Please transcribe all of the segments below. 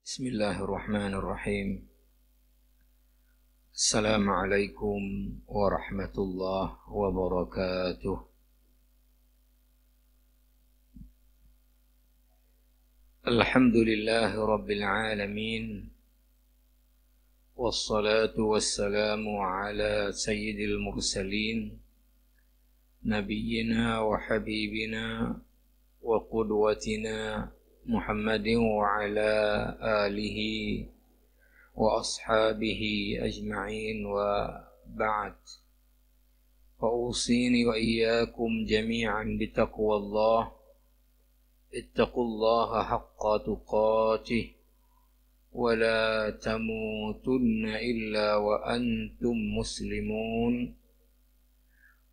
Bismillahirrahmanirrahim. Assalamualaikum warahmatullahi wabarakatuh. Alhamdulillahi rabbil alamin. Wassalatu wassalamu ala sayyidil mursalin, nabiyyina wa habibina wa qudwatina Muhammadin wa ala alihi wa ashabihi ajma'in wa ba'd. Fa'usini wa iyyakum jami'an bitaqwallah. Ittaqullaha haqqa tuqatih wa la tamutunna illa wa antum muslimun.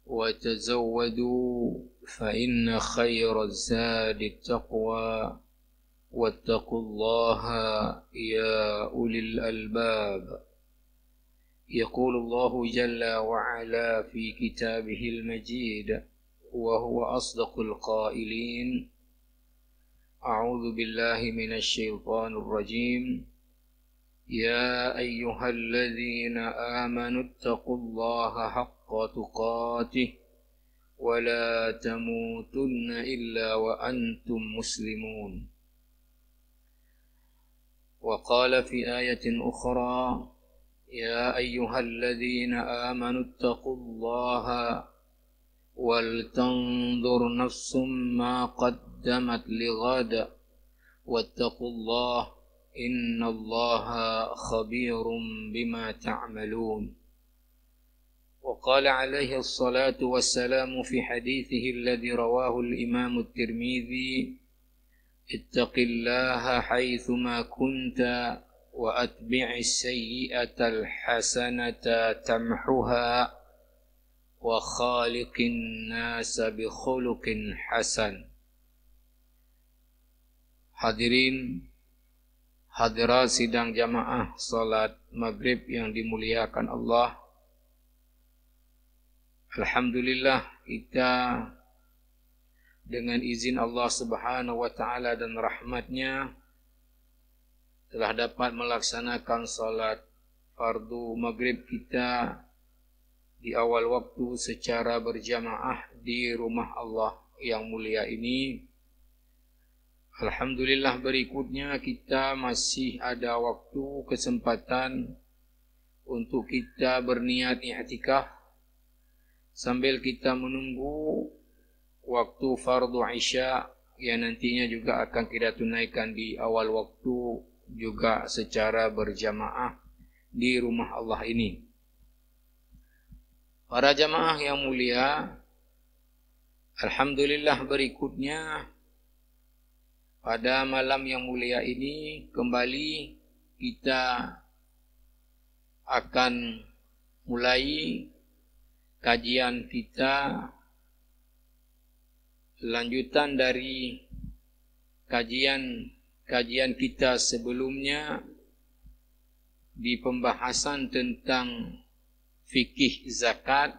Wa tazawwadu fa inna khayra zadi taqwa. واتقوا الله يا أولي الألباب. يقول الله جل وعلا في كتابه المجيد وهو أصدق القائلين: أعوذ بالله من الشيطان الرجيم. يا أيها الذين آمنوا اتقوا الله حق تقاته ولا تموتن إلا وأنتم مسلمون. وقال في آية أخرى: يا أيها الذين آمنوا اتقوا الله ولتنظر نفس ما قدمت لغد واتقوا الله إن الله خبير بما تعملون. وقال عليه الصلاة والسلام في حديثه الذي رواه الإمام الترمذي: اتق الله حيثما كنت وأتبع السيئة الحسنة تمحها وخالق الناس بخلق حسن. Hadirin hadirat sidang jamaah salat maghrib yang dimuliakan Allah. Alhamdulillah, kita dengan izin Allah Subhanahu wa taala dan rahmatnya telah dapat melaksanakan salat fardu maghrib kita di awal waktu secara berjamaah di rumah Allah yang mulia ini. Alhamdulillah, berikutnya kita masih ada waktu kesempatan untuk kita berniat i'tikaf sambil kita menunggu waktu fardu Isya yang nantinya juga akan kita tunaikan di awal waktu juga secara berjamaah di rumah Allah ini. Para jamaah yang mulia, alhamdulillah, berikutnya pada malam yang mulia ini kembali kita akan mulai kajian kita, lanjutan dari kajian kita sebelumnya di pembahasan tentang fikih zakat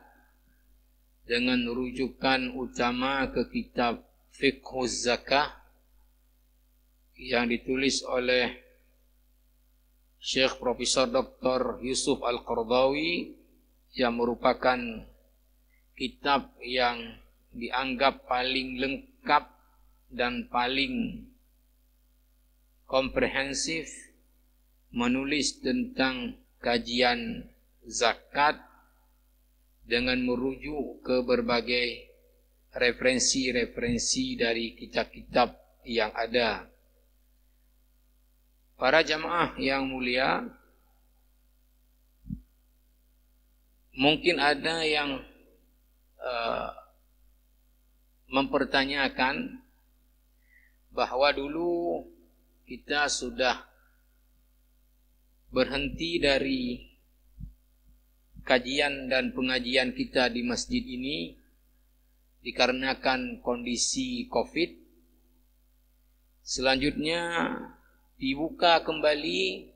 dengan rujukan utama ke kitab Fiqhuz Zakah yang ditulis oleh Syekh Profesor Dr. Yusuf Al-Qardawi, yang merupakan kitab yang dianggap paling lengkap dan paling komprehensif menulis tentang kajian zakat dengan merujuk ke berbagai referensi-referensi dari kitab-kitab yang ada. Para jamaah yang mulia, mungkin ada yang mempertanyakan bahwa dulu kita sudah berhenti dari kajian dan pengajian kita di masjid ini dikarenakan kondisi COVID. Selanjutnya dibuka kembali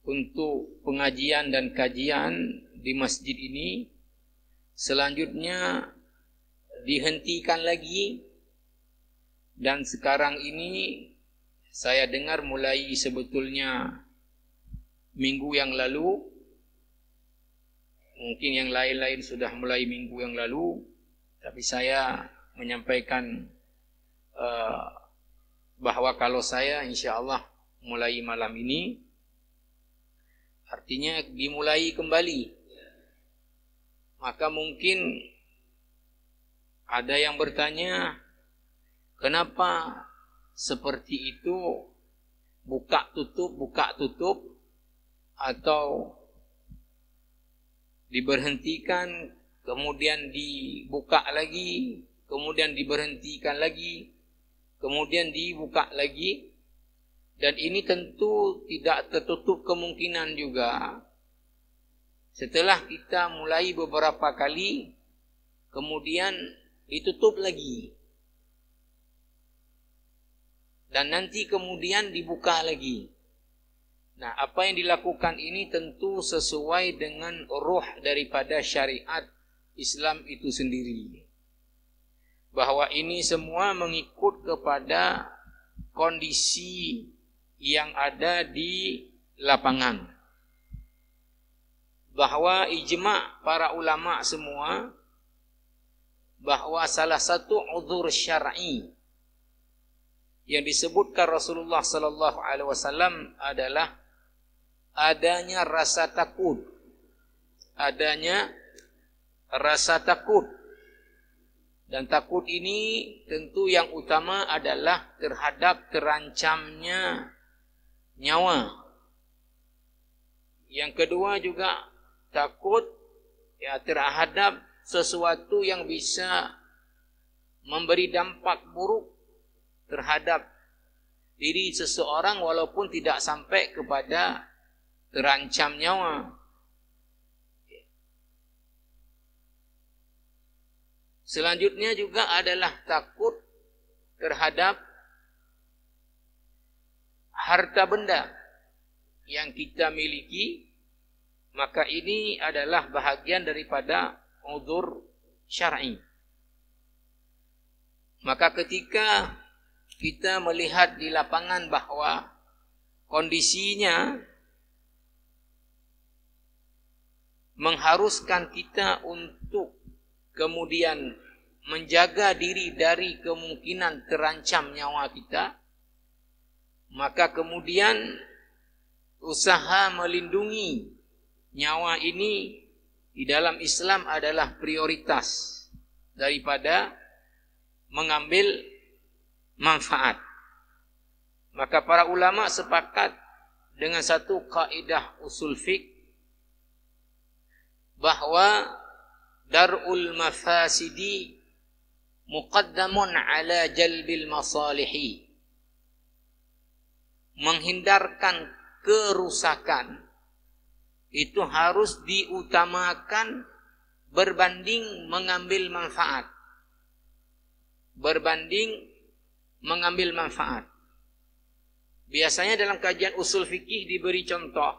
untuk pengajian dan kajian di masjid ini. Selanjutnya dihentikan lagi, dan sekarang ini Saya dengar mulai sebetulnya minggu yang lalu, mungkin yang lain-lain sudah mulai minggu yang lalu, tapi saya menyampaikan bahwa kalau saya insya Allah mulai malam ini, artinya dimulai kembali. Maka mungkin ada yang bertanya, kenapa seperti itu, buka tutup, atau diberhentikan, kemudian dibuka lagi, kemudian diberhentikan lagi, kemudian dibuka lagi. Dan ini tentu tidak tertutup kemungkinan juga setelah kita mulai beberapa kali, kemudian ditutup lagi, dan nanti kemudian dibuka lagi. Nah, apa yang dilakukan ini tentu sesuai dengan ruh daripada syariat Islam itu sendiri, bahwa ini semua mengikut kepada kondisi yang ada di lapangan, bahwa ijma' para ulama semua bahwa salah satu uzur syar'i yang disebutkan Rasulullah sallallahu alaihi wasallam adalah adanya rasa takut. Adanya rasa takut. Dan takut ini tentu yang utama adalah terhadap terancamnya nyawa. Yang kedua juga takut ya terhadap sesuatu yang bisa memberi dampak buruk terhadap diri seseorang walaupun tidak sampai kepada terancam nyawa. Selanjutnya juga adalah takut terhadap harta benda yang kita miliki. Maka ini adalah bahagian daripada uzur syar'i. Maka ketika kita melihat di lapangan bahwa kondisinya mengharuskan kita untuk kemudian menjaga diri dari kemungkinan terancam nyawa kita, maka kemudian usaha melindungi nyawa ini di dalam Islam adalah prioritas daripada mengambil manfaat. Maka para ulama sepakat dengan satu kaidah usul fiqh bahwa dar'ul mafasidi muqaddamun ala jalbil masalihi. Menghindarkan kerusakan itu harus diutamakan berbanding mengambil manfaat. Berbanding mengambil manfaat. Biasanya dalam kajian usul fikih diberi contoh.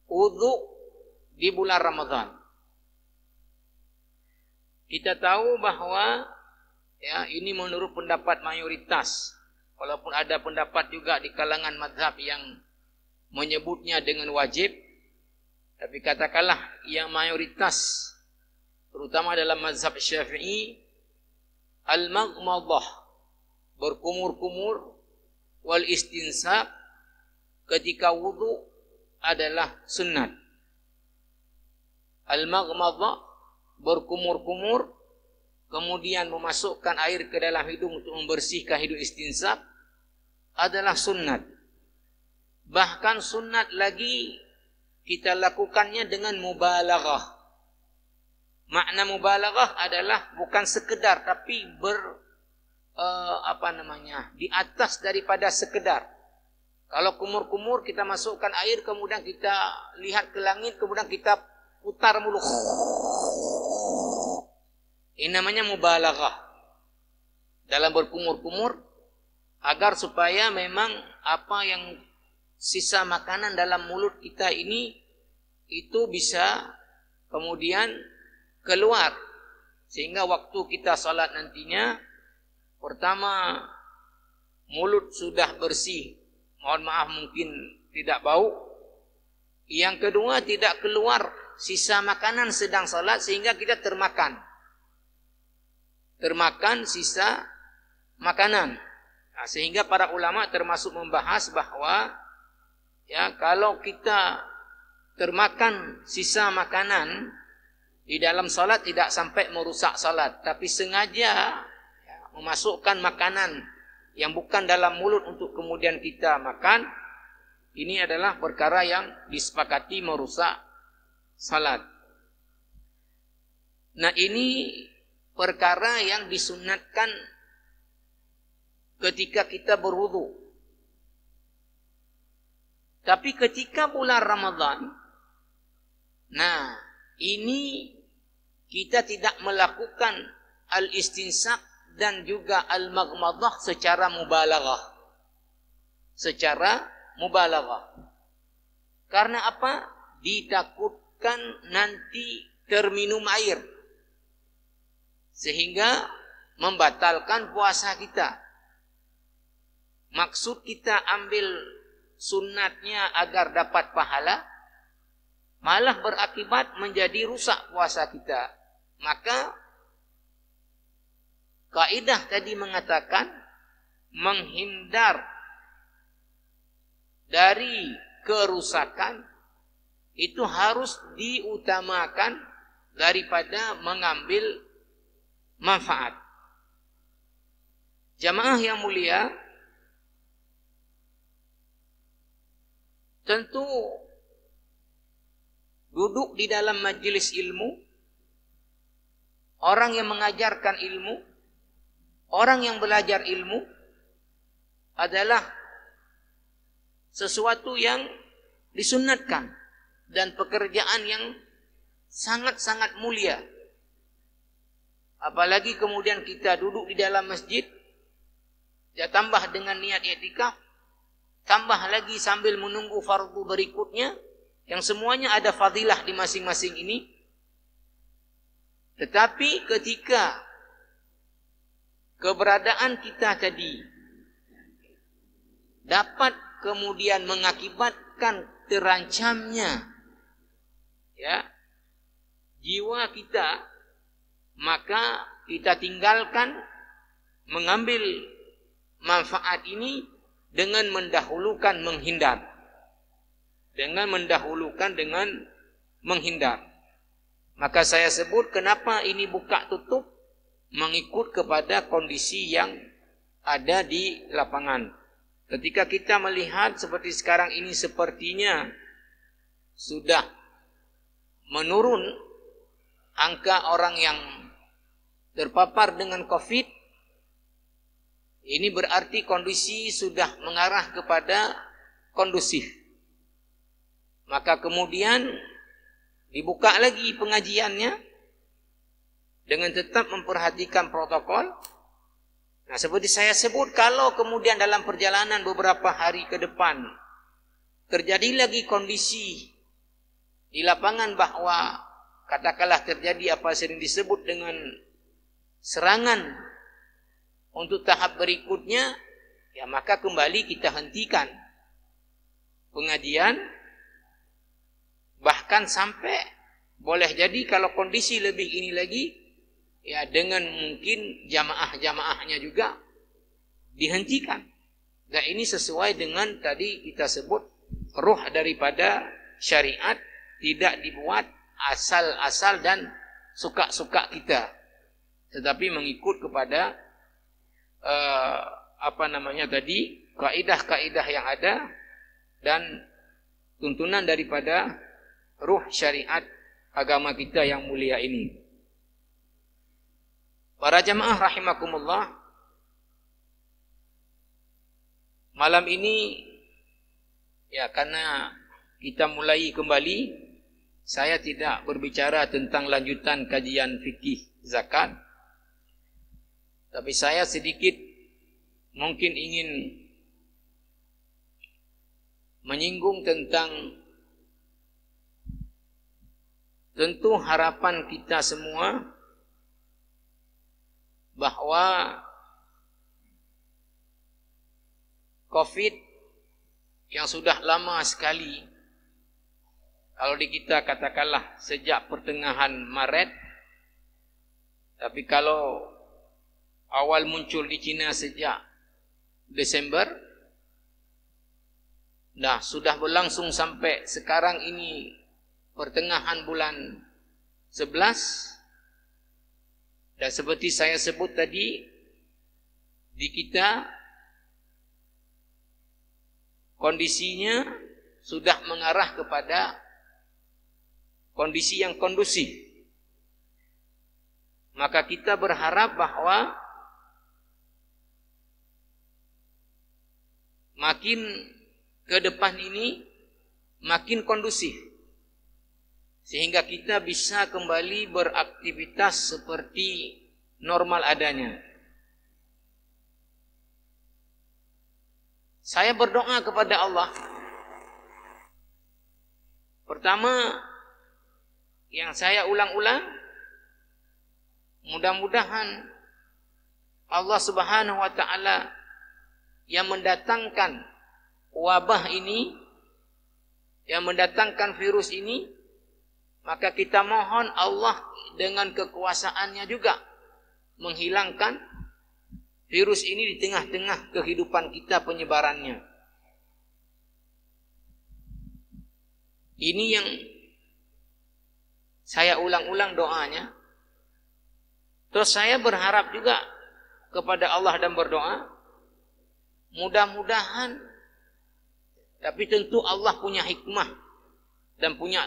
Wudu di bulan Ramadan. Kita tahu bahwa ya ini menurut pendapat mayoritas. Walaupun ada pendapat juga di kalangan mazhab yang menyebutnya dengan wajib, tapi katakanlah yang mayoritas, terutama dalam mazhab Syafi'i, al-maghmadah, berkumur-kumur, wal istinsaq ketika wudu adalah sunnat. Al-maghmadah, berkumur-kumur, kemudian memasukkan air ke dalam hidung untuk membersihkan hidung istinsaq adalah sunnat. Bahkan sunnat lagi kita lakukannya dengan mubalaghah. Makna mubalaghah adalah bukan sekedar tapi di atas daripada sekedar. Kalau kumur-kumur kita masukkan air, kemudian kita lihat ke langit, kemudian kita putar mulut. Ini namanya mubalaghah dalam berkumur-kumur, agar supaya memang apa yang sisa makanan dalam mulut kita ini itu bisa kemudian keluar, sehingga waktu kita salat nantinya Pertama, mulut sudah bersih. Mohon maaf mungkin tidak bau. Yang kedua, tidak keluar sisa makanan sedang salat sehingga kita termakan. Termakan sisa makanan. Nah, sehingga para ulama termasuk membahas bahwa ya kalau kita termakan sisa makanan di dalam salat tidak sampai merusak salat, tapi sengaja ya, memasukkan makanan yang bukan dalam mulut untuk kemudian kita makan, ini adalah perkara yang disepakati merusak salat. Nah, ini perkara yang disunatkan ketika kita berwudu. Tapi ketika bulan Ramadan, nah ini kita tidak melakukan al-istinsak dan juga al-maghmadah secara mubalaghah. Secara mubalaghah. Karena apa? Ditakutkan nanti terminum air. Sehingga membatalkan puasa kita. Maksud kita ambil sunnatnya agar dapat pahala, malah berakibat menjadi rusak puasa kita. Maka kaidah tadi mengatakan menghindar dari kerusakan itu harus diutamakan daripada mengambil manfaat. Jamaah yang mulia, tentu duduk di dalam majelis ilmu, orang yang mengajarkan ilmu, orang yang belajar ilmu adalah sesuatu yang disunnatkan dan pekerjaan yang sangat-sangat mulia. Apalagi kemudian kita duduk di dalam masjid, ya tambah dengan niat i'tikaf, tambah lagi sambil menunggu fardu berikutnya, yang semuanya ada fadilah di masing-masing ini. Tetapi ketika keberadaan kita tadi dapat kemudian mengakibatkan terancamnya ya jiwa kita, maka kita tinggalkan mengambil manfaat ini dengan mendahulukan menghindar. Dengan menghindar. Maka saya sebut kenapa ini buka tutup mengikut kepada kondisi yang ada di lapangan. Ketika kita melihat seperti sekarang ini sepertinya sudah menurun angka orang yang terpapar dengan COVID, ini berarti kondisi sudah mengarah kepada kondusif. Maka kemudian dibuka lagi pengajiannya dengan tetap memperhatikan protokol. Nah, seperti saya sebut, kalau kemudian dalam perjalanan beberapa hari ke depan terjadi lagi kondisi di lapangan bahwa katakanlah terjadi apa sering disebut dengan serangan untuk tahap berikutnya, ya maka kembali kita hentikan pengajian. Bahkan sampai boleh jadi kalau kondisi lebih ini lagi, ya dengan mungkin jamaah-jamaahnya juga dihentikan. Dan ini sesuai dengan tadi kita sebut ruh daripada syariat, tidak dibuat asal-asal dan suka-suka kita, tetapi mengikut kepada kaidah-kaidah yang ada dan tuntunan daripada ruh syariat agama kita yang mulia ini. Para jamaah rahimakumullah, malam ini ya karena kita mulai kembali, saya tidak berbicara tentang lanjutan kajian fikih zakat, tapi saya sedikit mungkin ingin menyinggung tentang tentu harapan kita semua bahwa COVID yang sudah lama sekali, kalau di kita katakanlah sejak pertengahan Maret, tapi kalau awal muncul di China sejak Desember, nah sudah berlangsung sampai sekarang ini pertengahan bulan 11. Dan seperti saya sebut tadi, di kita kondisinya sudah mengarah kepada kondisi yang kondusif. Maka kita berharap bahwa makin ke depan ini makin kondusif, sehingga kita bisa kembali beraktivitas seperti normal adanya. Saya berdoa kepada Allah. Pertama, yang saya ulang-ulang, mudah-mudahan Allah Subhanahu wa taala yang mendatangkan wabah ini, yang mendatangkan virus ini, maka kita mohon Allah dengan kekuasaannya juga menghilangkan virus ini di tengah-tengah kehidupan kita penyebarannya. Ini yang saya ulang-ulang doanya. Terus saya berharap juga kepada Allah dan berdoa, mudah-mudahan, tapi tentu Allah punya hikmah dan punya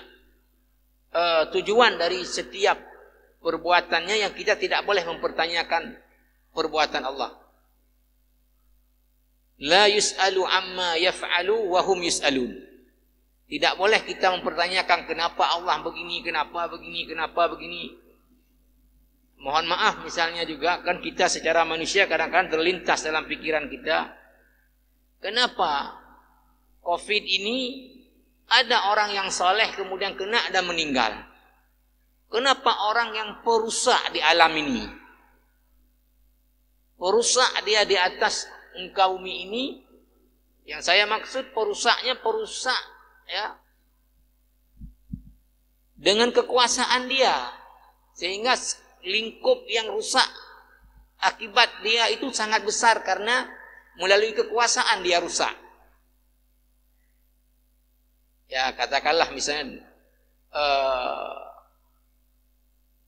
tujuan dari setiap perbuatannya yang kita tidak boleh mempertanyakan perbuatan Allah. La yus'alu amma yaf'alu wa hum yus'alun. Tidak boleh kita mempertanyakan kenapa Allah begini, kenapa begini, kenapa begini. Mohon maaf misalnya juga kan kita secara manusia kadang-kadang terlintas dalam pikiran kita, kenapa COVID ini ada orang yang soleh kemudian kena dan meninggal? Kenapa orang yang perusak di alam ini, perusak dia di atas muka bumi ini, yang saya maksud perusaknya perusak ya dengan kekuasaan dia, sehingga lingkup yang rusak akibat dia itu sangat besar karena melalui kekuasaan dia rusak. Ya katakanlah misalnya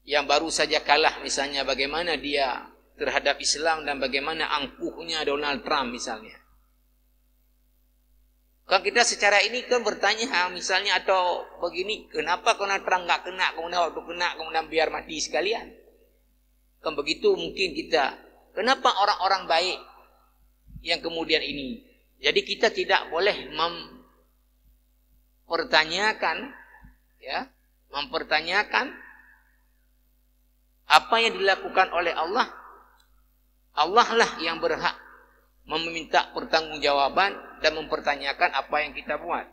yang baru saja kalah misalnya bagaimana dia terhadap Islam dan bagaimana angkuhnya Donald Trump misalnya. Kalau kita secara ini kan bertanya misalnya atau begini, kenapa Donald Trump nggak kena, kemudian waktu kena kemudian biar mati sekalian? Kan begitu mungkin kita. Kenapa orang-orang baik yang kemudian ini? Jadi kita tidak boleh mempertanyakan apa yang dilakukan oleh Allah. Allah lah yang berhak meminta pertanggungjawaban dan mempertanyakan apa yang kita buat.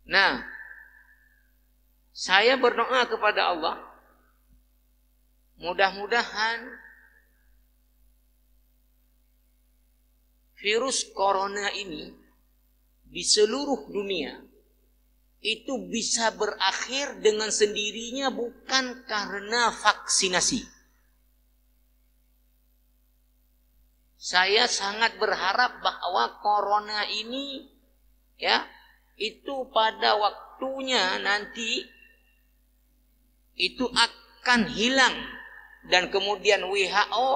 Nah, saya berdoa kepada Allah, mudah-mudahan virus corona ini di seluruh dunia itu bisa berakhir dengan sendirinya, bukan karena vaksinasi. Saya sangat berharap bahwa corona ini ya itu pada waktunya nanti itu akan hilang, dan kemudian WHO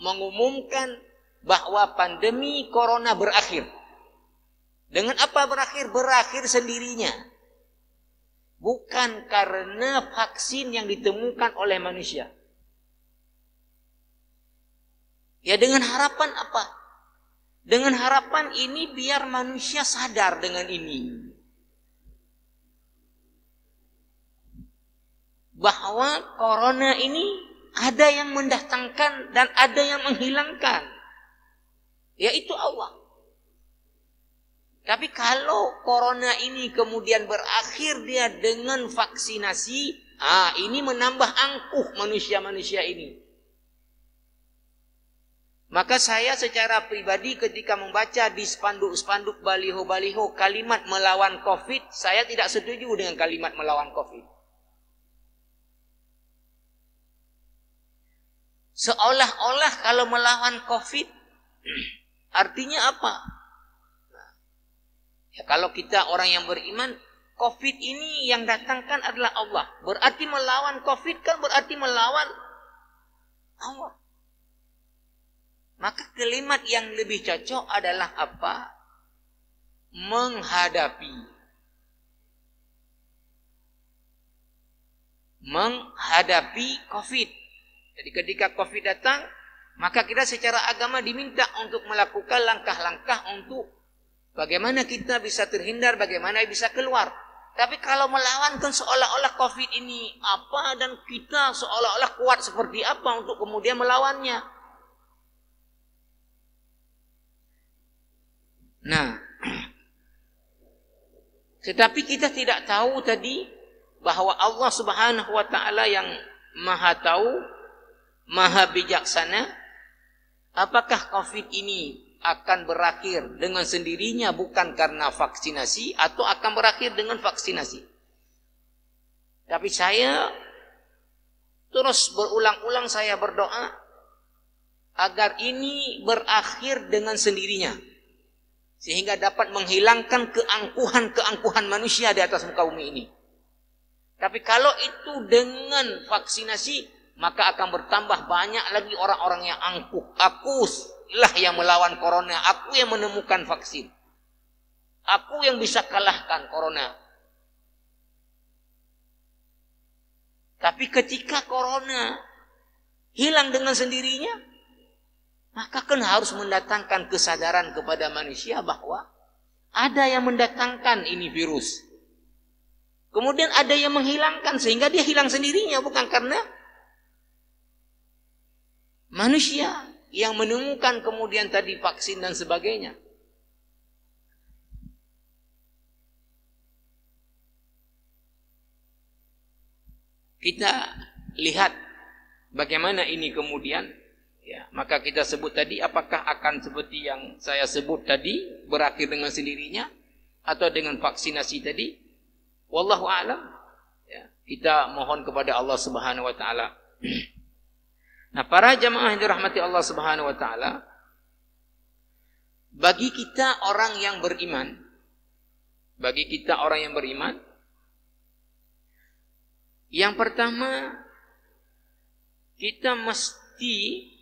mengumumkan bahwa pandemi corona berakhir. Dengan apa berakhir? Berakhir sendirinya. Bukan karena vaksin yang ditemukan oleh manusia. Ya dengan harapan apa? Dengan harapan ini biar manusia sadar dengan ini. Bahwa corona ini ada yang mendatangkan dan ada yang menghilangkan. Yaitu Allah. Tapi kalau corona ini kemudian berakhir dia dengan vaksinasi, ini menambah angkuh manusia-manusia ini. Maka saya secara pribadi ketika membaca di spanduk-spanduk baliho-baliho kalimat melawan COVID, saya tidak setuju dengan kalimat melawan COVID. Seolah-olah kalau melawan COVID, artinya apa? Ya, kalau kita orang yang beriman, COVID ini yang datangkan adalah Allah. Berarti melawan COVID kan berarti melawan Allah. Maka kalimat yang lebih cocok adalah apa? Menghadapi. Menghadapi COVID. Jadi ketika COVID datang, maka kita secara agama diminta untuk melakukan langkah-langkah untuk bagaimana kita bisa terhindar, bagaimana bisa keluar. Tapi kalau melawan kan seolah-olah COVID ini apa dan kita seolah-olah kuat seperti apa untuk kemudian melawannya. Nah, tetapi kita tidak tahu tadi bahwa Allah Subhanahu wa taala yang Maha tahu, Maha bijaksana, apakah COVID ini akan berakhir dengan sendirinya bukan karena vaksinasi atau akan berakhir dengan vaksinasi. Tapi saya terus berulang-ulang saya berdoa agar ini berakhir dengan sendirinya. Sehingga dapat menghilangkan keangkuhan manusia di atas muka bumi ini. Tapi kalau itu dengan vaksinasi, maka akan bertambah banyak lagi orang-orang yang angkuh. Akulah yang melawan corona. Aku yang menemukan vaksin. Aku yang bisa kalahkan corona. Tapi ketika corona hilang dengan sendirinya, maka kan harus mendatangkan kesadaran kepada manusia bahwa ada yang mendatangkan ini virus. Kemudian ada yang menghilangkan sehingga dia hilang sendirinya bukan karena manusia yang menemukan kemudian tadi vaksin dan sebagainya. Kita lihat bagaimana ini kemudian. Ya, maka kita sebut tadi apakah akan seperti yang saya sebut tadi berakhir dengan sendirinya atau dengan vaksinasi tadi? Wallahu a'lam. Ya, kita mohon kepada Allah Subhanahu wa taala. Nah, para jamaah yang dirahmati Allah Subhanahu wa taala, bagi kita orang yang beriman, yang pertama kita mesti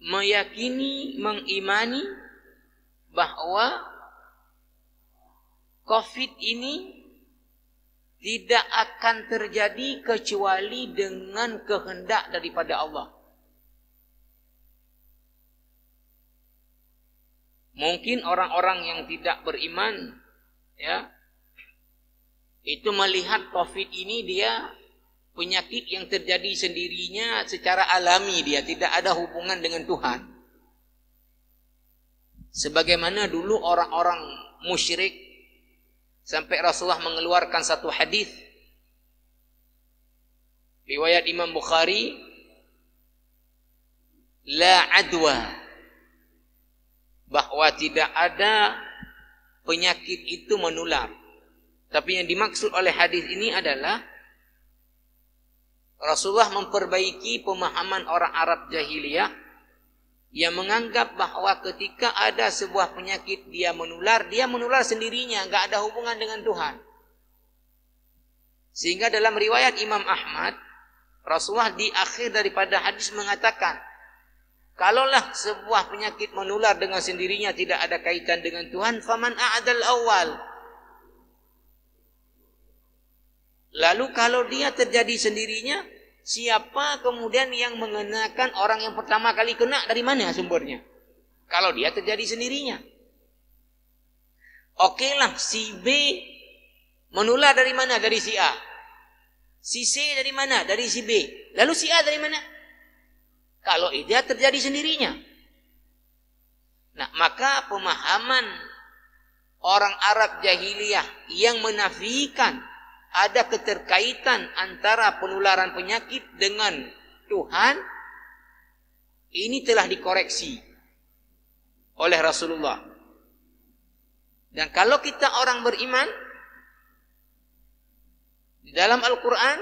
meyakini, mengimani bahwa COVID ini tidak akan terjadi kecuali dengan kehendak daripada Allah. Mungkin orang-orang yang tidak beriman, ya, itu melihat COVID ini dia penyakit yang terjadi sendirinya secara alami, dia tidak ada hubungan dengan Tuhan. Sebagaimana dulu orang-orang musyrik sampai Rasulullah mengeluarkan satu hadis riwayat Imam Bukhari, la adwa, bahwa tidak ada penyakit itu menular. Tapi yang dimaksud oleh hadis ini adalah Rasulullah memperbaiki pemahaman orang Arab jahiliyah yang menganggap bahwa ketika ada sebuah penyakit dia menular sendirinya, enggak ada hubungan dengan Tuhan. Sehingga dalam riwayat Imam Ahmad, Rasulullah di akhir daripada hadis mengatakan, kalaulah sebuah penyakit menular dengan sendirinya tidak ada kaitan dengan Tuhan, faman a'dal awal. Lalu kalau dia terjadi sendirinya, siapa kemudian yang mengenakan orang yang pertama kali kena, dari mana sumbernya? Kalau dia terjadi sendirinya. Okelah, si B menular dari mana? Dari si A. Si C dari mana? Dari si B. Lalu si A dari mana? Kalau dia terjadi sendirinya. Nah, maka pemahaman orang Arab jahiliyah yang menafikan ada keterkaitan antara penularan penyakit dengan Tuhan, Ini telah dikoreksi oleh Rasulullah. Dan kalau kita orang beriman, di dalam Al-Quran,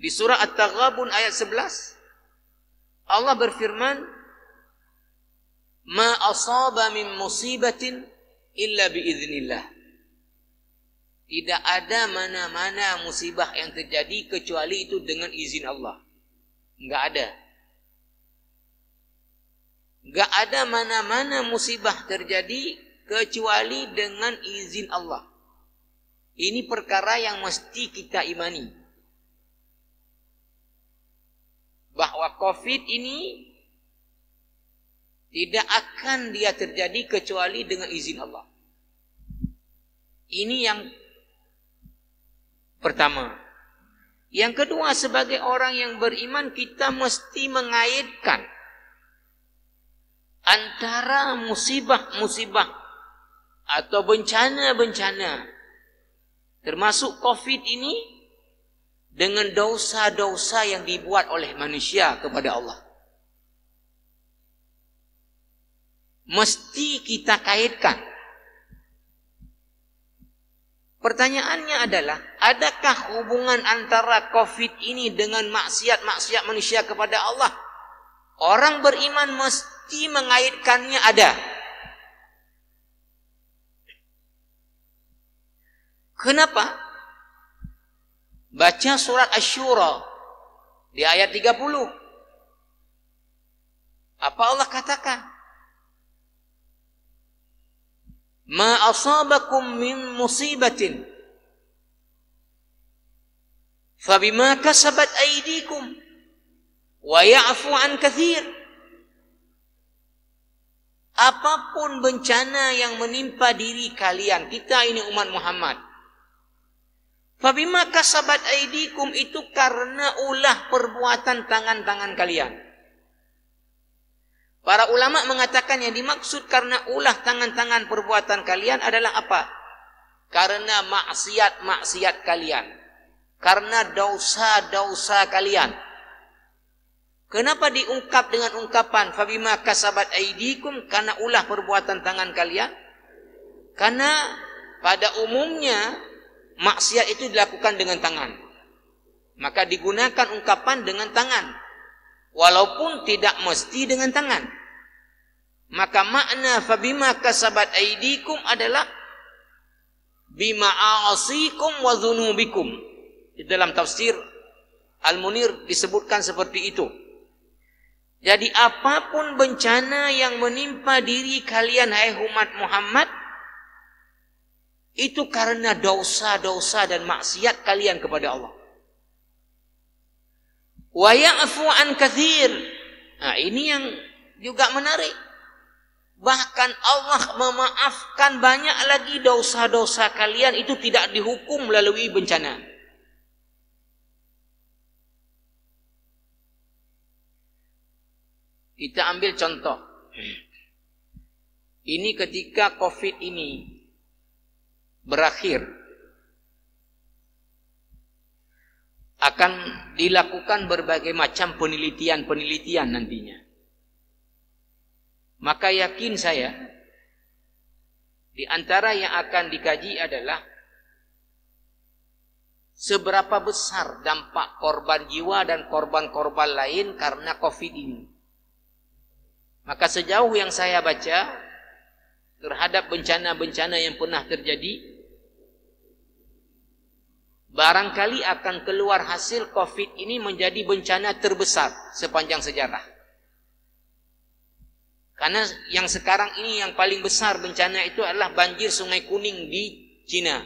di surah At-Taghabun ayat 11, Allah berfirman, "Ma asaba min musibatin illa biiznillah." Tidak ada mana-mana musibah yang terjadi kecuali itu dengan izin Allah. Enggak ada. Enggak ada mana-mana musibah terjadi kecuali dengan izin Allah. Ini perkara yang mesti kita imani. Bahwa COVID ini tidak akan dia terjadi kecuali dengan izin Allah. Ini yang pertama. Yang kedua, sebagai orang yang beriman, kita mesti mengaitkan antara musibah-musibah atau bencana-bencana, termasuk COVID ini, dengan dosa-dosa yang dibuat oleh manusia kepada Allah. Mesti kita kaitkan. Pertanyaannya adalah, adakah hubungan antara COVID ini dengan maksiat-maksiat manusia kepada Allah? Orang beriman mesti mengaitkannya ada. Kenapa? Baca surat Asy-Syura di ayat 30. Apa Allah katakan? Ma asabakum min musibatin fabima kasabat aydikum wa ya'fu an katsir. Apapun bencana yang menimpa diri kalian, kita ini umat Muhammad, fabima kasabat aydikum, itu karena ulah perbuatan tangan-tangan kalian. Para ulama mengatakan yang dimaksud karena ulah tangan-tangan perbuatan kalian adalah apa? Karena maksiat-maksiat kalian. Karena dosa-dosa kalian. Kenapa diungkap dengan ungkapan fabima kasabat aydikum? Karena ulah perbuatan tangan kalian. Karena pada umumnya maksiat itu dilakukan dengan tangan. Maka digunakan ungkapan dengan tangan. Walaupun tidak mesti dengan tangan. Maka makna fabima kasabat aydikum adalah bima'asikum wa dzunubikum. Di dalam tafsir Al-Munir disebutkan seperti itu. Jadi apapun bencana yang menimpa diri kalian, hai umat Muhammad, itu karena dosa-dosa dan maksiat kalian kepada Allah. Wa ya'fu an katsir. Nah, ini yang juga menarik. Bahkan Allah memaafkan banyak lagi dosa-dosa kalian, itu tidak dihukum melalui bencana. Kita ambil contoh. Ini ketika COVID ini berakhir, akan dilakukan berbagai macam penelitian nantinya. Maka yakin saya, di antara yang akan dikaji adalah seberapa besar dampak korban jiwa dan korban-korban lain karena COVID ini. Maka sejauh yang saya baca terhadap bencana-bencana yang pernah terjadi, barangkali akan keluar hasil COVID ini menjadi bencana terbesar sepanjang sejarah. Karena yang sekarang ini yang paling besar bencana itu adalah banjir Sungai Kuning di Cina.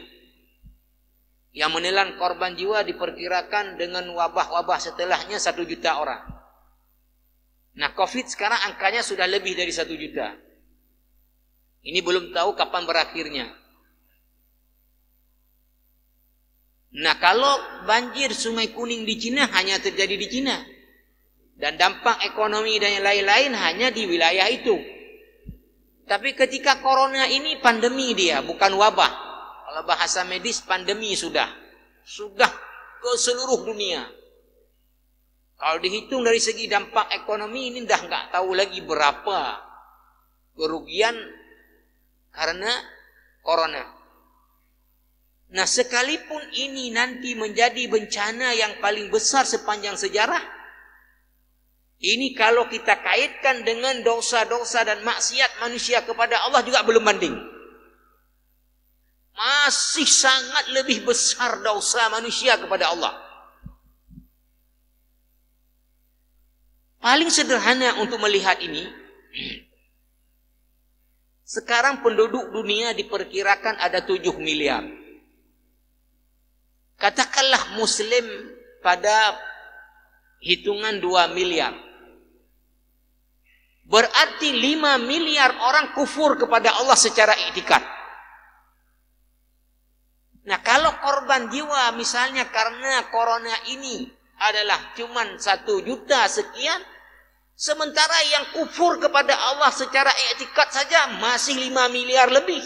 Yang menelan korban jiwa diperkirakan dengan wabah-wabah setelahnya 1 juta orang. Nah, COVID sekarang angkanya sudah lebih dari 1 juta. Ini belum tahu kapan berakhirnya. Nah, kalau banjir Sungai Kuning di Cina hanya terjadi di Cina, dan dampak ekonomi dan yang lain-lain hanya di wilayah itu. Tapi ketika corona ini pandemi dia, bukan wabah. Kalau bahasa medis pandemi sudah ke seluruh dunia. Kalau dihitung dari segi dampak ekonomi ini dah nggak tahu lagi berapa kerugian karena corona. Nah, sekalipun ini nanti menjadi bencana yang paling besar sepanjang sejarah, ini kalau kita kaitkan dengan dosa-dosa dan maksiat manusia kepada Allah juga belum banding. Masih sangat lebih besar dosa manusia kepada Allah. Paling sederhana untuk melihat ini, sekarang penduduk dunia diperkirakan ada 7 miliar. Katakanlah Muslim pada hitungan 2 miliar. Berarti 5 miliar orang kufur kepada Allah secara i'tikad. Nah, kalau korban jiwa misalnya karena corona ini adalah cuman 1 juta sekian, sementara yang kufur kepada Allah secara i'tikad saja masih 5 miliar lebih.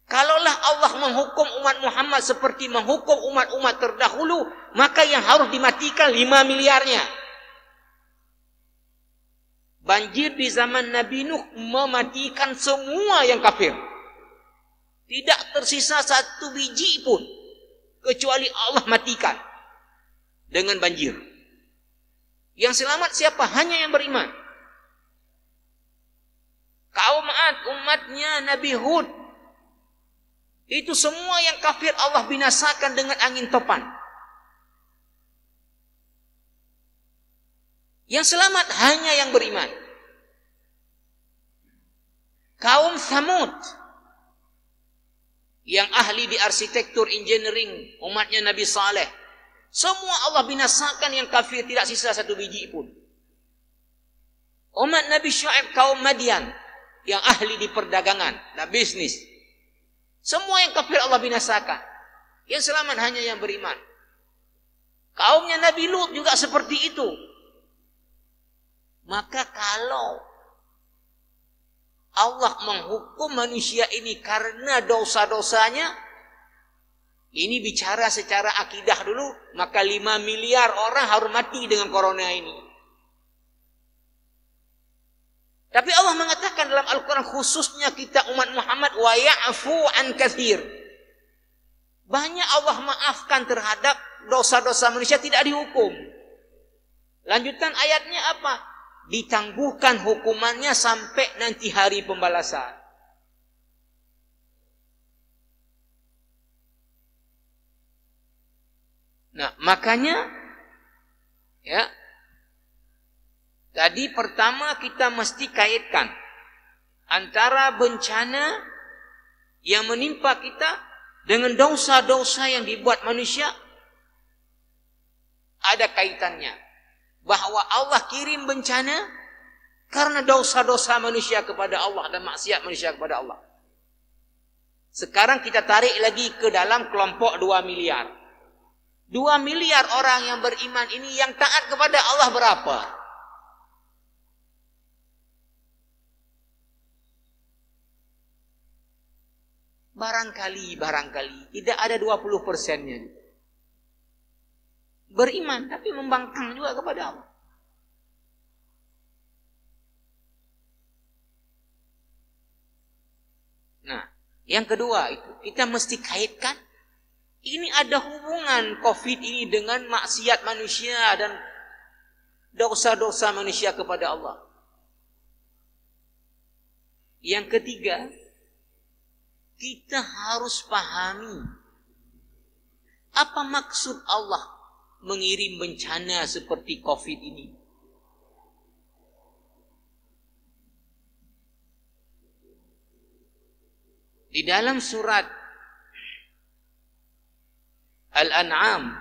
Kalaulah Allah menghukum umat Muhammad seperti menghukum umat-umat terdahulu, maka yang harus dimatikan 5 miliarnya. Banjir di zaman Nabi Nuh mematikan semua yang kafir. Tidak tersisa 1 biji pun, kecuali Allah matikan dengan banjir. Yang selamat siapa? Hanya yang beriman. Kaum Ad, umatnya Nabi Hud, itu semua yang kafir Allah binasakan dengan angin topan. Yang selamat hanya yang beriman. Kaum Thamud, yang ahli di arsitektur engineering, umatnya Nabi Saleh, semua Allah binasakan yang kafir, tidak sisa 1 biji pun. Umat Nabi Syuaib, kaum Madian, yang ahli di perdagangan dan bisnis, semua yang kafir Allah binasakan. Yang selamat hanya yang beriman. Kaumnya Nabi Lut juga seperti itu. Maka kalau Allah menghukum manusia ini karena dosa-dosanya, ini bicara secara akidah dulu, maka 5 miliar orang harus mati dengan corona ini. Tapi Allah mengatakan dalam Al-Quran, khususnya kita umat Muhammad, wa ya'fu an katsir. Banyak Allah maafkan terhadap dosa-dosa manusia, tidak dihukum. Lanjutan ayatnya apa? Ditangguhkan hukumannya sampai nanti hari pembalasan. Nah, makanya ya, tadi pertama kita mesti kaitkan antara bencana yang menimpa kita dengan dosa-dosa yang dibuat manusia. Ada kaitannya. Bahwa Allah kirim bencana karena dosa-dosa manusia kepada Allah dan maksiat manusia kepada Allah. Sekarang kita tarik lagi ke dalam kelompok 2 miliar. 2 miliar orang yang beriman ini, yang taat kepada Allah berapa? Barangkali tidak ada 20%-nya. Beriman tapi membangkang juga kepada Allah. Nah, yang kedua itu kita mesti kaitkan, ini ada hubungan COVID ini dengan maksiat manusia dan dosa-dosa manusia kepada Allah. Yang ketiga, kita harus pahami apa maksud Allah mengirim bencana seperti COVID ini. Di dalam surat Al-An'am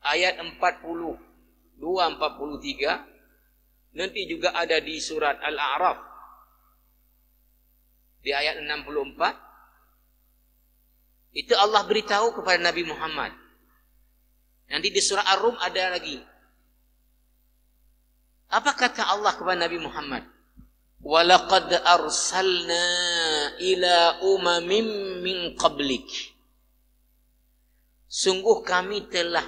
ayat 42-43, nanti juga ada di surat Al-A'raf di ayat 64. Itu Allah beritahu kepada Nabi Muhammad. Nanti di surah Ar-Rum ada lagi. Apa kata Allah kepada Nabi Muhammad? وَلَقَدْ أَرْسَلْنَا ila umamim min qablik. Sungguh kami telah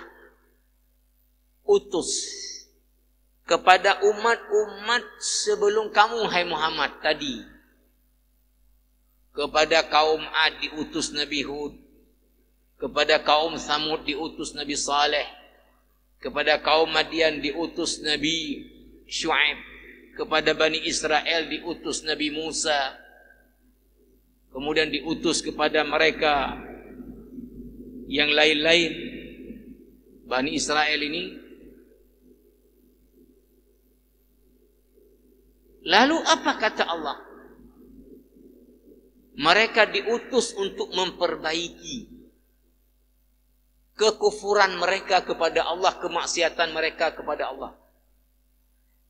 utus kepada umat-umat sebelum kamu, hai Muhammad, tadi. Kepada kaum Ad diutus Nabi Hud, kepada kaum Samud diutus Nabi Saleh, kepada kaum Madian diutus Nabi Syuaib, kepada Bani Israel diutus Nabi Musa, kemudian diutus kepada mereka yang lain-lain. Bani Israel ini, lalu apa kata Allah? Mereka diutus untuk memperbaiki kekufuran mereka kepada Allah, kemaksiatan mereka kepada Allah.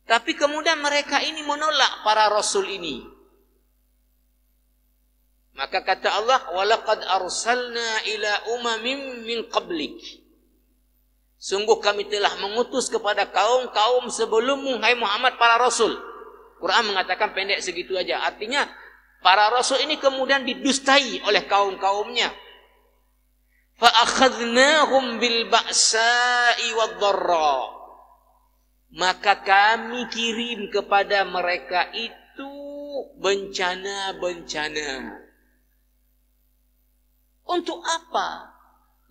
Tapi kemudian mereka ini menolak para rasul ini. Maka kata Allah, walaqad arsalna ila umamin min qablik. Sungguh kami telah mengutus kepada kaum-kaum sebelummu, hai Muhammad, para rasul. Quran mengatakan pendek segitu aja. Artinya para rasul ini kemudian didustai oleh kaum-kaumnya. Fa akhadnahum bil ba'sa'i wad-dharra. Maka kami kirim kepada mereka itu bencana-bencana. Untuk apa?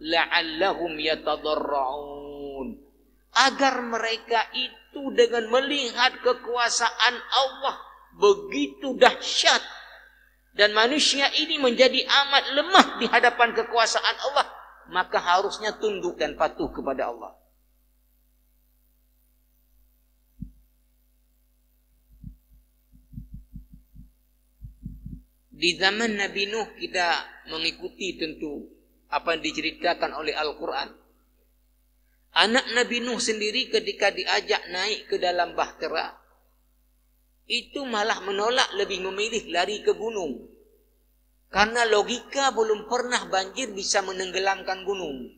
La'allahum yatadarra'un. Agar mereka itu dengan melihat kekuasaan Allah begitu dahsyat, dan manusia ini menjadi amat lemah di hadapan kekuasaan Allah, maka harusnya tunduk dan patuh kepada Allah. Di zaman Nabi Nuh kita mengikuti tentu apa yang diceritakan oleh Al-Quran. Anak Nabi Nuh sendiri ketika diajak naik ke dalam bahtera, itu malah menolak, lebih memilih lari ke gunung. Karena logika belum pernah banjir bisa menenggelamkan gunung.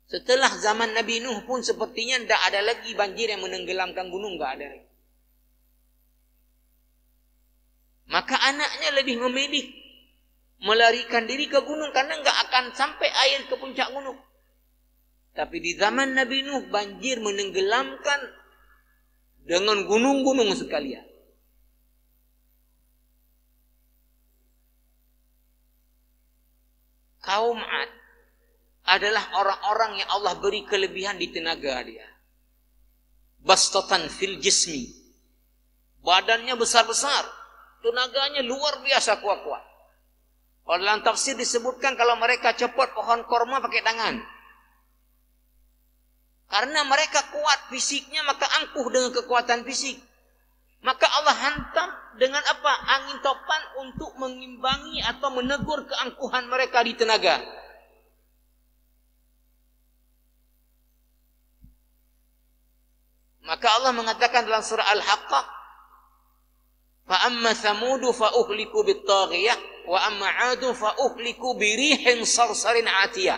Setelah zaman Nabi Nuh pun sepertinya tidak ada lagi banjir yang menenggelamkan gunung, tidak ada. Maka anaknya lebih memilih melarikan diri ke gunung karena enggak akan sampai air ke puncak gunung. Tapi di zaman Nabi Nuh banjir menenggelamkan dengan gunung-gunung sekalian. Kaum Ad adalah orang-orang yang Allah beri kelebihan di tenaga dia. Bastatan fil jismi. Badannya besar-besar, tenaganya luar biasa kuat-kuat. Kalau dalam tafsir disebutkan kalau mereka cepat pohon korma pakai tangan. Karena mereka kuat fisiknya, maka angkuh dengan kekuatan fisik. Maka Allah hantam dengan apa? Angin topan untuk mengimbangi atau menegur keangkuhan mereka di tenaga. Maka Allah mengatakan dalam surah Al-Haqqah, فَأَمَّا ثَمُودُ فَأُهْلِكُوا بِالطَّاغِيَةِ وَأَمَّا عَادٌ فَأُهْلِكُوا بِرِيحٍ صَرْصَرٍ عَاتِيَةٍ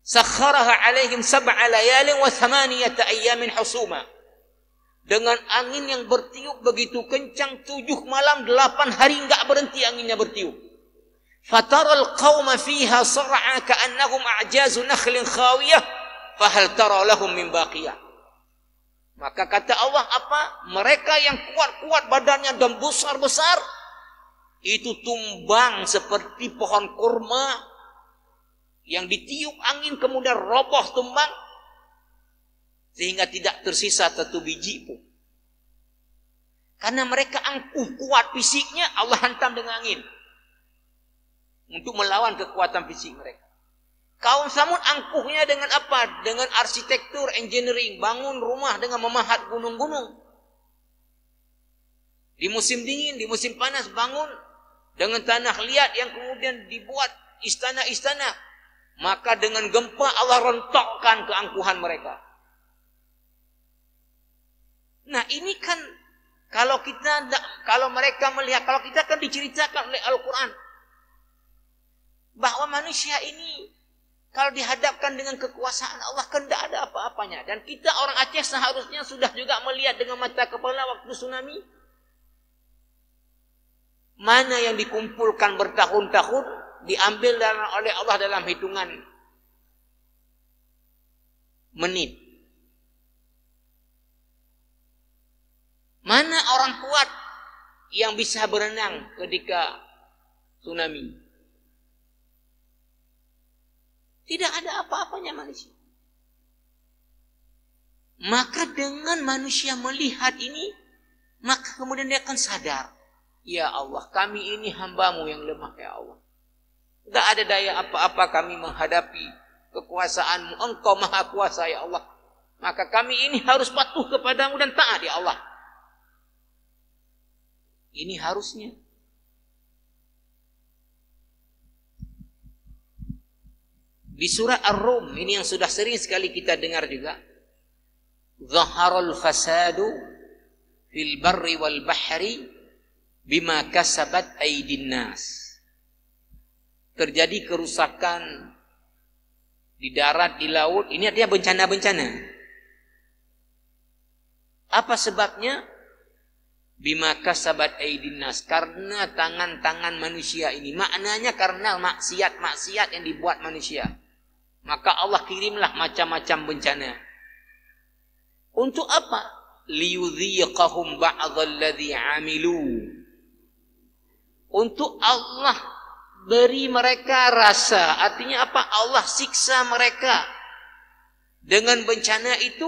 سَخَّرَهَا عَلَيْهِمْ 7 لَيَالٍ و8 أَيَّامٍ حُسُومًا. Dengan angin yang bertiup begitu kencang 7 malam 8 hari enggak berhenti anginnya bertiup. فَتَرَى الْقَوْمَ فِيهَا صَرْعًا كَأَنَّهُمْ أَعْجَازُ نَخْلٍ خَاوِيَةٍ فَهَلْ تَرَى لَهُم مِّن بَاقِيَةٍ. Maka kata Allah apa? Mereka yang kuat-kuat badannya dan besar-besar itu tumbang seperti pohon kurma yang ditiup angin kemudian roboh tumbang sehingga tidak tersisa satu biji pun. Karena mereka angkuh kuat fisiknya, Allah hantam dengan angin untuk melawan kekuatan fisik mereka. Kaum Samud angkuhnya dengan apa? Dengan arsitektur, engineering, bangun rumah dengan memahat gunung-gunung. Di musim dingin, di musim panas bangun dengan tanah liat yang kemudian dibuat istana-istana. Maka dengan gempa Allah rontokkan keangkuhan mereka. Nah ini kan kalau mereka melihat, kalau kita kan diceritakan oleh Al-Quran bahwa manusia ini kalau dihadapkan dengan kekuasaan Allah kan tidak ada apa-apanya. Dan kita orang Aceh seharusnya sudah juga melihat dengan mata kepala waktu tsunami. Mana yang dikumpulkan bertahun-tahun diambil oleh Allah dalam hitungan menit. Mana orang kuat yang bisa berenang ketika tsunami? Tidak ada apa-apanya manusia. Maka dengan manusia melihat ini, maka kemudian dia akan sadar, ya Allah, kami ini hamba-Mu yang lemah, ya Allah. Tidak ada daya apa-apa kami menghadapi kekuasaan-Mu. Engkau maha kuasa, ya Allah. Maka kami ini harus patuh kepadamu dan taat, ya Allah. Ini harusnya. Di surah Ar-Rum, ini yang sudah sering sekali kita dengar juga. Zaharul fasadu fil barri wal bahri bima kasabat aydin nas. Terjadi kerusakan di darat, di laut. Ini artinya bencana-bencana. Apa sebabnya? Bima kasabat aydin nas, karena tangan-tangan manusia ini. Maknanya karena maksiat-maksiat yang dibuat manusia. Maka Allah kirimlah macam-macam bencana. Untuk apa? Liyudhiqahum ba'dalladzi 'amilu. Untuk Allah beri mereka rasa. Artinya apa? Allah siksa mereka dengan bencana itu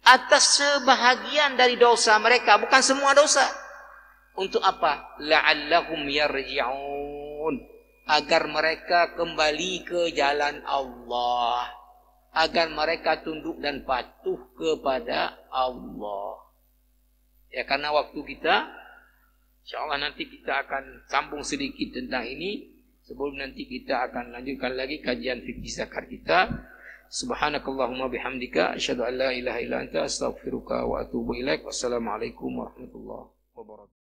atas sebahagian dari dosa mereka, bukan semua dosa. Untuk apa? La'allahum yarji'un, agar mereka kembali ke jalan Allah, agar mereka tunduk dan patuh kepada Allah. Ya, karena waktu kita, insyaallah nanti kita akan sambung sedikit tentang ini sebelum nanti kita akan lanjutkan lagi kajian fikih zakat kita. Subhanakallahumma bihamdika asyhadu an la ilaha illa anta astaghfiruka wa atubu ilaik. Wassalamualaikum warahmatullahi wabarakatuh.